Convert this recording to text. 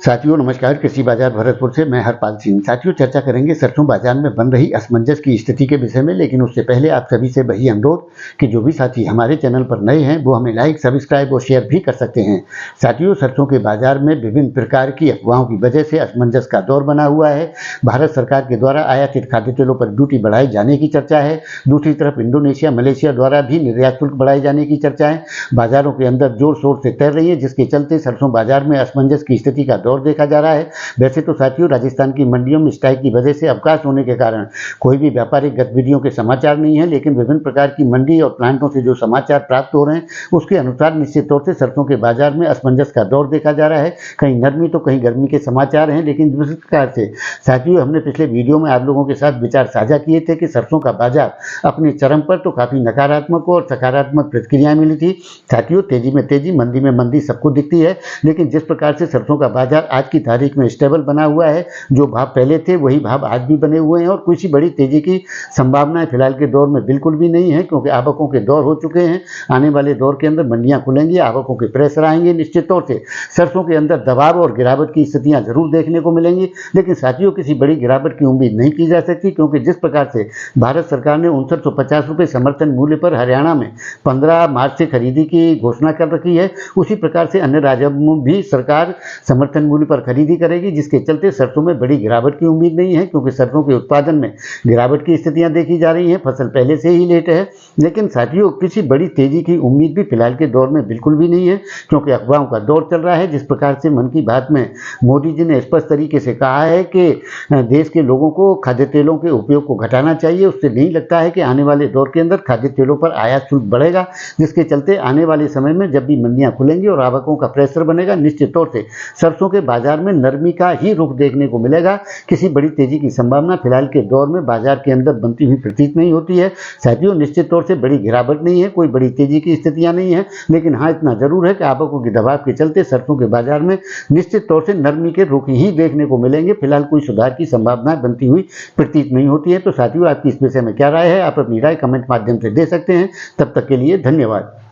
साथियों नमस्कार। कृषि बाजार भरतपुर से मैं हरपाल सिंह। साथियों चर्चा करेंगे सरसों बाजार में बन रही असमंजस की स्थिति के विषय में, लेकिन उससे पहले आप सभी से वही अनुरोध कि जो भी साथी हमारे चैनल पर नए हैं वो हमें लाइक, सब्सक्राइब और शेयर भी कर सकते हैं। साथियों सरसों के बाजार में विभिन्न प्रकार की अफवाहों की वजह से असमंजस का दौर बना हुआ है। भारत सरकार के द्वारा आयातित खाद्य तेलों पर ड्यूटी बढ़ाए जाने की चर्चा है। दूसरी तरफ इंडोनेशिया, मलेशिया द्वारा भी निर्यात शुल्क बढ़ाए जाने की चर्चाएं बाजारों के अंदर जोर शोर से तैर रही है, जिसके चलते सरसों बाजार में असमंजस की स्थिति का दौर देखा जा रहा है। वैसे तो साथियों राजस्थान की मंडियों में स्ट्राइक की वजह से अवकाश होने के कारण कोई भी व्यापारिक गतिविधियों के समाचार नहीं है, लेकिन विभिन्न प्रकार की मंडी और प्लांटों से जो समाचार प्राप्त हो रहे हैं उसके अनुसार निश्चित तौर से सरसों के बाजार में असमंजस का दौर देखा जा रहा है। कहीं नरमी तो कहीं गर्मी के समाचार हैं, लेकिन जिस प्रकार से साथियों हमने पिछले वीडियो में आप लोगों के साथ विचार साझा किए थे कि सरसों का बाजार अपने चरम पर, तो काफी नकारात्मक और सकारात्मक प्रतिक्रियाएं मिली थी। साथियों तेजी में तेजी, मंदी में मंदी सबको दिखती है, लेकिन जिस प्रकार से सरसों का बाजार आज की तारीख में स्टेबल बना हुआ है, जो भाव पहले थे वही भाव आज भी बने हुए हैं और किसी बड़ी तेजी की संभावनाएं फिलहाल के दौर में बिल्कुल भी नहीं है, क्योंकि आवकों के दौर हो चुके हैं। आने वाले दौर के अंदर मंडियां खुलेंगी, आवकों के प्रेशर आएंगे, निश्चित तौर से सरसों के अंदर दबाव और गिरावट की स्थितियां जरूर देखने को मिलेंगी। लेकिन साथियों किसी बड़ी गिरावट की उम्मीद नहीं की जा सकती, क्योंकि जिस प्रकार से भारत सरकार ने 5950 रुपये समर्थन मूल्य पर हरियाणा में 15 मार्च से खरीदी की घोषणा कर रखी है, उसी प्रकार से अन्य राज्यों में भी सरकार समर्थन मूल्य पर खरीदी करेगी, जिसके चलते सरसों में बड़ी गिरावट की उम्मीद नहीं है, क्योंकि सरसों के उत्पादन में गिरावट की स्थितियां देखी जा रही हैं। फसल पहले से ही लेट है, लेकिन साथियों किसी बड़ी तेजी की उम्मीद भी फिलहाल के दौर में बिल्कुल भी नहीं है, क्योंकि अफवाहों का दौर चल रहा है। जिस प्रकार से मन की बात में मोदी जी ने स्पष्ट तरीके से कहा है कि देश के लोगों को खाद्य तेलों के उपयोग को घटाना चाहिए, उससे नहीं लगता है कि आने वाले दौर के अंदर खाद्य तेलों पर आयात शुल्क बढ़ेगा, जिसके चलते आने वाले समय में जब भी मंडियां खुलेंगी और आवकों का प्रेशर बनेगा, निश्चित तौर से सरसों के बाजार में नरमी का ही रुख देखने को मिलेगा। किसी बड़ी तेजी की संभावना फिलहाल के दौर में बाजार के अंदर बनती हुई प्रतीत नहीं होती है। साथियों निश्चित तौर से बड़ी गिरावट नहीं है, कोई बड़ी तेजी की स्थितियां नहीं है, लेकिन हाँ इतना जरूर है कि आवकों के दबाव के चलते सरसों के बाजार में निश्चित तौर से नरमी के रुख ही देखने को मिलेंगे। फिलहाल कोई सुधार की संभावना बनती हुई प्रतीत नहीं होती है। तो साथियों आपकी इस विषय में क्या राय है, आप अपनी राय कमेंट माध्यम से दे सकते हैं। तब तक के लिए धन्यवाद।